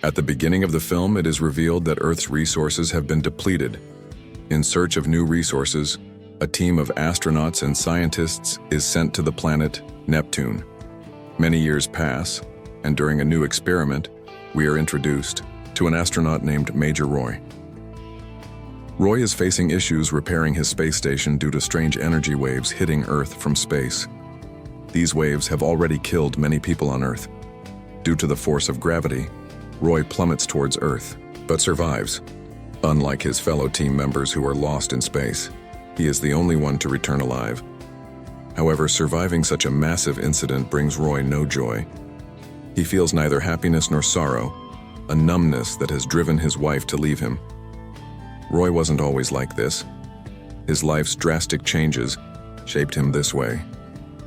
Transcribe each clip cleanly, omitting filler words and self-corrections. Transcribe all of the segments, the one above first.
At the beginning of the film, it is revealed that Earth's resources have been depleted. In search of new resources, a team of astronauts and scientists is sent to the planet Neptune. Many years pass, and during a new experiment, we are introduced to an astronaut named Major Roy. Roy is facing issues repairing his space station due to strange energy waves hitting Earth from space. These waves have already killed many people on Earth. Due to the force of gravity, Roy plummets towards Earth, but survives. Unlike his fellow team members who are lost in space, he is the only one to return alive. However, surviving such a massive incident brings Roy no joy. He feels neither happiness nor sorrow, a numbness that has driven his wife to leave him. Roy wasn't always like this. His life's drastic changes shaped him this way.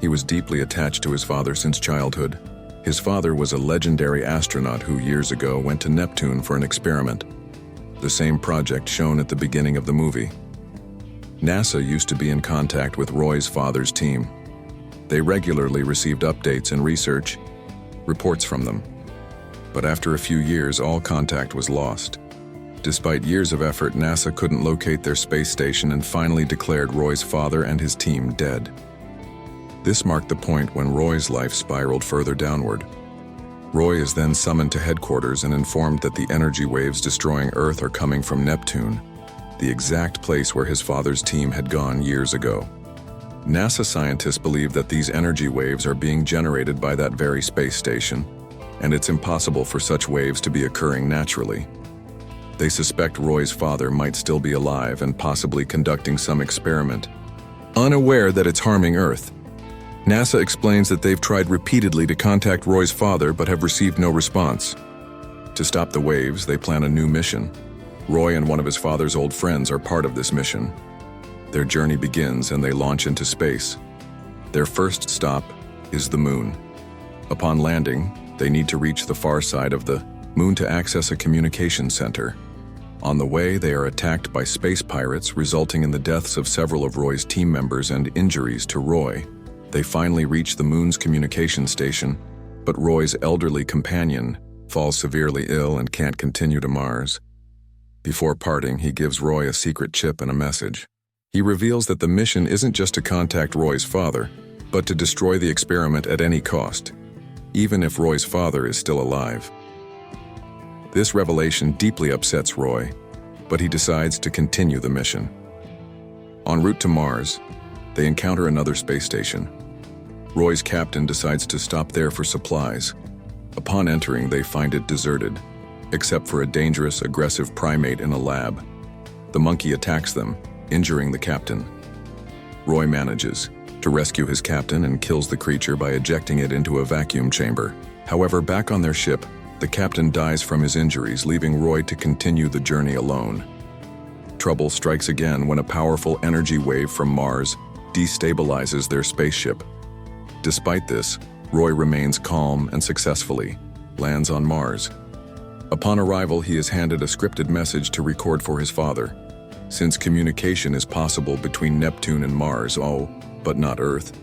He was deeply attached to his father since childhood. His father was a legendary astronaut who years ago went to Neptune for an experiment, the same project shown at the beginning of the movie. NASA used to be in contact with Roy's father's team. They regularly received updates and research reports from them. But after a few years, all contact was lost. Despite years of effort, NASA couldn't locate their space station and finally declared Roy's father and his team dead. This marked the point when Roy's life spiraled further downward. Roy is then summoned to headquarters and informed that the energy waves destroying Earth are coming from Neptune, the exact place where his father's team had gone years ago. NASA scientists believe that these energy waves are being generated by that very space station, and it's impossible for such waves to be occurring naturally. They suspect Roy's father might still be alive and possibly conducting some experiment, unaware that it's harming Earth. NASA explains that they've tried repeatedly to contact Roy's father but have received no response. To stop the waves, they plan a new mission. Roy and one of his father's old friends are part of this mission. Their journey begins and they launch into space. Their first stop is the moon. Upon landing, they need to reach the far side of the moon to access a communication center. On the way, they are attacked by space pirates, resulting in the deaths of several of Roy's team members and injuries to Roy. They finally reach the moon's communication station, but Roy's elderly companion falls severely ill and can't continue to Mars. Before parting, he gives Roy a secret chip and a message. He reveals that the mission isn't just to contact Roy's father, but to destroy the experiment at any cost, even if Roy's father is still alive. This revelation deeply upsets Roy, but he decides to continue the mission. En route to Mars, they encounter another space station. Roy's captain decides to stop there for supplies. Upon entering, they find it deserted, except for a dangerous, aggressive primate in a lab. The monkey attacks them, injuring the captain. Roy manages to rescue his captain and kills the creature by ejecting it into a vacuum chamber. However, back on their ship, the captain dies from his injuries, leaving Roy to continue the journey alone. Trouble strikes again when a powerful energy wave from Mars destabilizes their spaceship. Despite this, Roy remains calm and successfully lands on Mars. Upon arrival, he is handed a scripted message to record for his father. Since communication is possible between Neptune and Mars, but not Earth,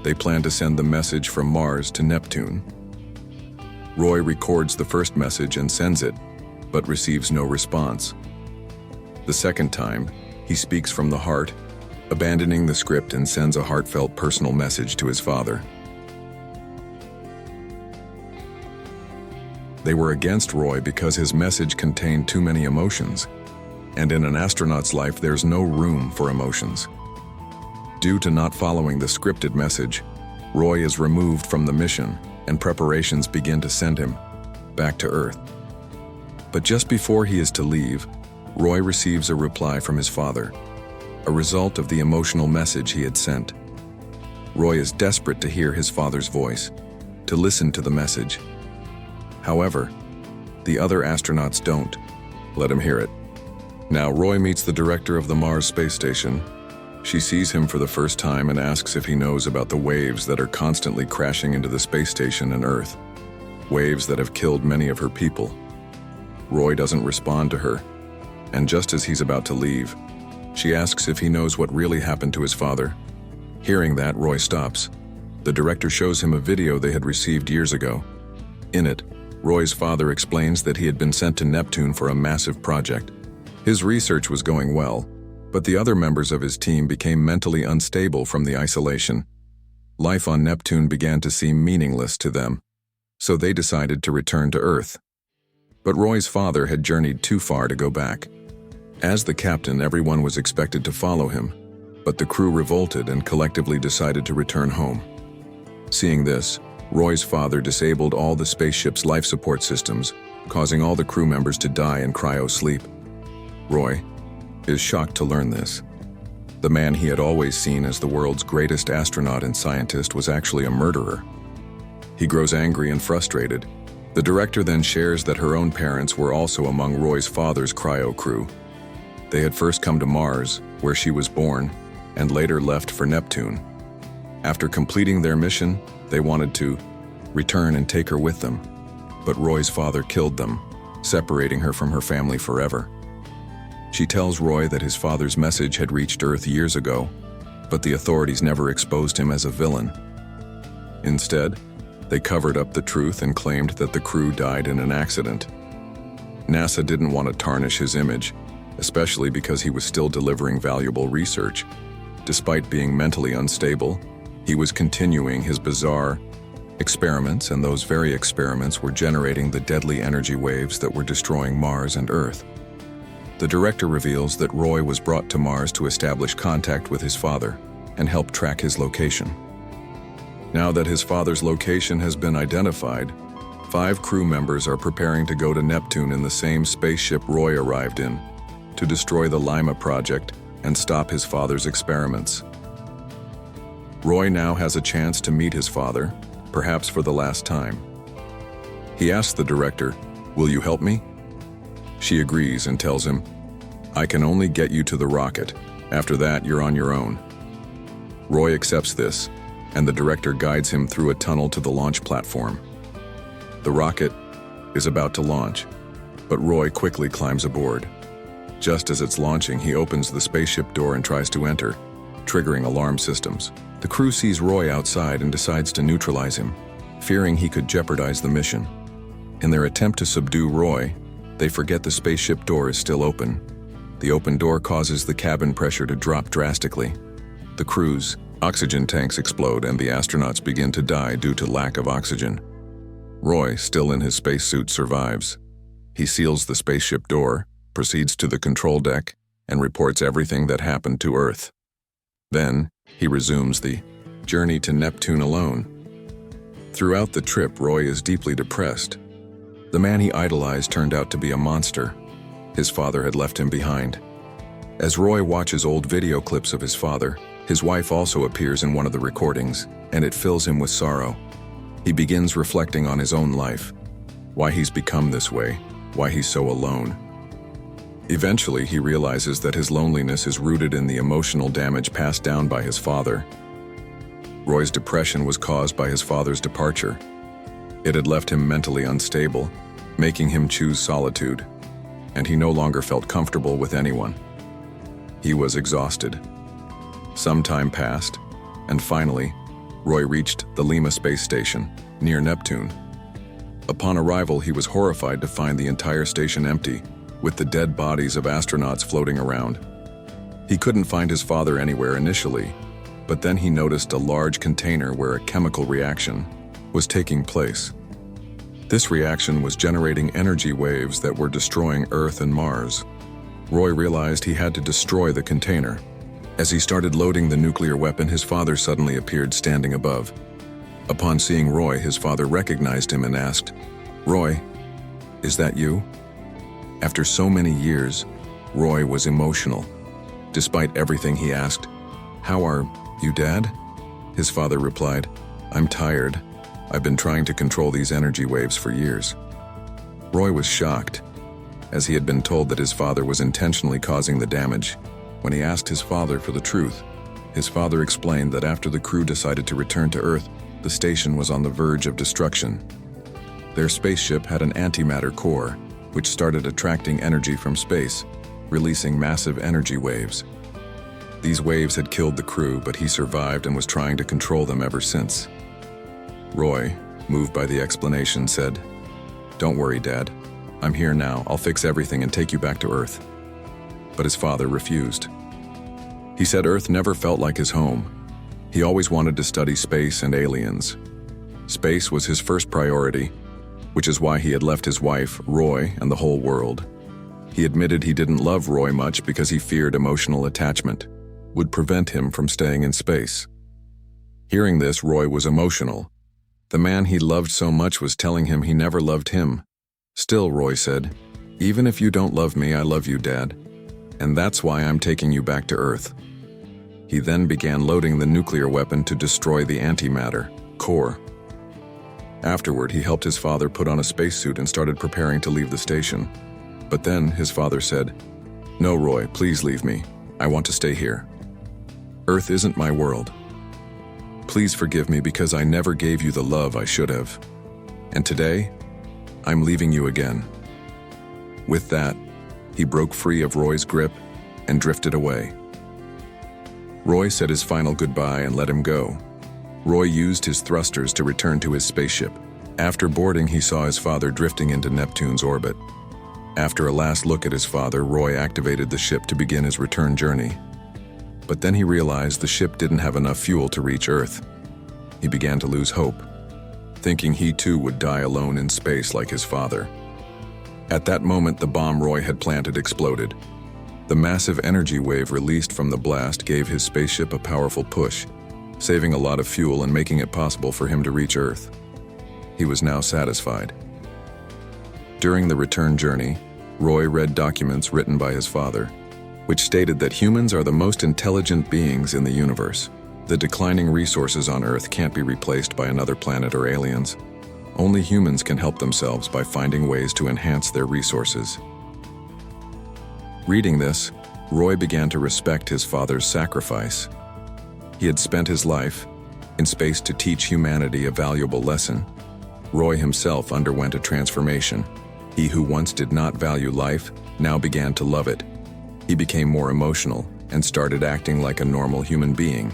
they plan to send the message from Mars to Neptune. Roy records the first message and sends it, but receives no response. The second time, he speaks from the heart, abandoning the script and sends a heartfelt personal message to his father. They were against Roy because his message contained too many emotions, and in an astronaut's life there's no room for emotions. Due to not following the scripted message, Roy is removed from the mission, and preparations begin to send him back to Earth. But just before he is to leave, Roy receives a reply from his father, a result of the emotional message he had sent. Roy is desperate to hear his father's voice, to listen to the message. However, the other astronauts don't let him hear it. Now Roy meets the director of the Mars space station. She sees him for the first time and asks if he knows about the waves that are constantly crashing into the space station and Earth, waves that have killed many of her people. Roy doesn't respond to her, and just as he's about to leave, she asks if he knows what really happened to his father. Hearing that, Roy stops. The director shows him a video they had received years ago. In it, Roy's father explains that he had been sent to Neptune for a massive project. His research was going well, but the other members of his team became mentally unstable from the isolation. Life on Neptune began to seem meaningless to them, so they decided to return to Earth. But Roy's father had journeyed too far to go back. As the captain, everyone was expected to follow him, but the crew revolted and collectively decided to return home. Seeing this, Roy's father disabled all the spaceship's life support systems, causing all the crew members to die in cryo-sleep. Roy is shocked to learn this. The man he had always seen as the world's greatest astronaut and scientist was actually a murderer. He grows angry and frustrated. The director then shares that her own parents were also among Roy's father's cryo crew. They had first come to Mars, where she was born, and later left for Neptune. After completing their mission, they wanted to return and take her with them, but Roy's father killed them, separating her from her family forever. She tells Roy that his father's message had reached Earth years ago, but the authorities never exposed him as a villain. Instead, they covered up the truth and claimed that the crew died in an accident. NASA didn't want to tarnish his image, especially because he was still delivering valuable research. Despite being mentally unstable, he was continuing his bizarre experiments, and those very experiments were generating the deadly energy waves that were destroying Mars and Earth. The director reveals that Roy was brought to Mars to establish contact with his father and help track his location. Now that his father's location has been identified, 5 crew members are preparing to go to Neptune in the same spaceship Roy arrived in, to destroy the Lima Project and stop his father's experiments. Roy now has a chance to meet his father, perhaps for the last time. He asks the director, "Will you help me?" She agrees and tells him, "I can only get you to the rocket. After that, you're on your own." Roy accepts this, and the director guides him through a tunnel to the launch platform. The rocket is about to launch, but Roy quickly climbs aboard. Just as it's launching, he opens the spaceship door and tries to enter, triggering alarm systems. The crew sees Roy outside and decides to neutralize him, fearing he could jeopardize the mission. In their attempt to subdue Roy, they forget the spaceship door is still open. The open door causes the cabin pressure to drop drastically. The crew's oxygen tanks explode and the astronauts begin to die due to lack of oxygen. Roy, still in his spacesuit, survives. He seals the spaceship door, proceeds to the control deck, and reports everything that happened to Earth. Then, he resumes the journey to Neptune alone. Throughout the trip, Roy is deeply depressed. The man he idolized turned out to be a monster. His father had left him behind. As Roy watches old video clips of his father, his wife also appears in one of the recordings, and it fills him with sorrow. He begins reflecting on his own life, why he's become this way, why he's so alone. Eventually, he realizes that his loneliness is rooted in the emotional damage passed down by his father. Roy's depression was caused by his father's departure. It had left him mentally unstable, making him choose solitude, and he no longer felt comfortable with anyone. He was exhausted. Some time passed, and finally, Roy reached the Lima space station, near Neptune. Upon arrival, he was horrified to find the entire station empty, with the dead bodies of astronauts floating around. He couldn't find his father anywhere initially, but then he noticed a large container where a chemical reaction was taking place. This reaction was generating energy waves that were destroying Earth and Mars. Roy realized he had to destroy the container. As he started loading the nuclear weapon, his father suddenly appeared standing above. Upon seeing Roy, his father recognized him and asked, "Roy, is that you?" After so many years, Roy was emotional. Despite everything, he asked, "How are you, Dad?" His father replied, "I'm tired. I've been trying to control these energy waves for years." Roy was shocked, as he had been told that his father was intentionally causing the damage. When he asked his father for the truth, his father explained that after the crew decided to return to Earth, the station was on the verge of destruction. Their spaceship had an antimatter core, which started attracting energy from space, releasing massive energy waves. These waves had killed the crew, but he survived and was trying to control them ever since. Roy, moved by the explanation, said, "Don't worry, Dad. I'm here now. I'll fix everything and take you back to Earth." But his father refused. He said Earth never felt like his home. He always wanted to study space and aliens. Space was his first priority, which is why he had left his wife, Roy, and the whole world. He admitted he didn't love Roy much because he feared emotional attachment would prevent him from staying in space. Hearing this, Roy was emotional. The man he loved so much was telling him he never loved him. Still, Roy said, "Even if you don't love me, I love you, Dad. And that's why I'm taking you back to Earth." He then began loading the nuclear weapon to destroy the antimatter core. Afterward, he helped his father put on a spacesuit and started preparing to leave the station. But then his father said, "No, Roy, please leave me. I want to stay here. Earth isn't my world. Please forgive me because I never gave you the love I should have. And today, I'm leaving you again." With that, he broke free of Roy's grip and drifted away. Roy said his final goodbye and let him go. Roy used his thrusters to return to his spaceship. After boarding, he saw his father drifting into Neptune's orbit. After a last look at his father, Roy activated the ship to begin his return journey. But then he realized the ship didn't have enough fuel to reach Earth. He began to lose hope, thinking he too would die alone in space like his father. At that moment, the bomb Roy had planted exploded. The massive energy wave released from the blast gave his spaceship a powerful push, saving a lot of fuel and making it possible for him to reach Earth. He was now satisfied. During the return journey, Roy read documents written by his father, which stated that humans are the most intelligent beings in the universe. The declining resources on Earth can't be replaced by another planet or aliens. Only humans can help themselves by finding ways to enhance their resources. Reading this, Roy began to respect his father's sacrifice. He had spent his life in space to teach humanity a valuable lesson. Roy himself underwent a transformation. He who once did not value life now began to love it. He became more emotional and started acting like a normal human being.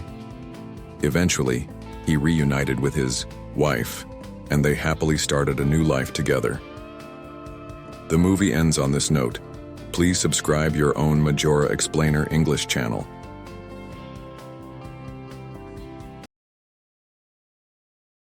Eventually, he reunited with his wife, and they happily started a new life together. The movie ends on this note. Please subscribe your own Majora Explainer English channel.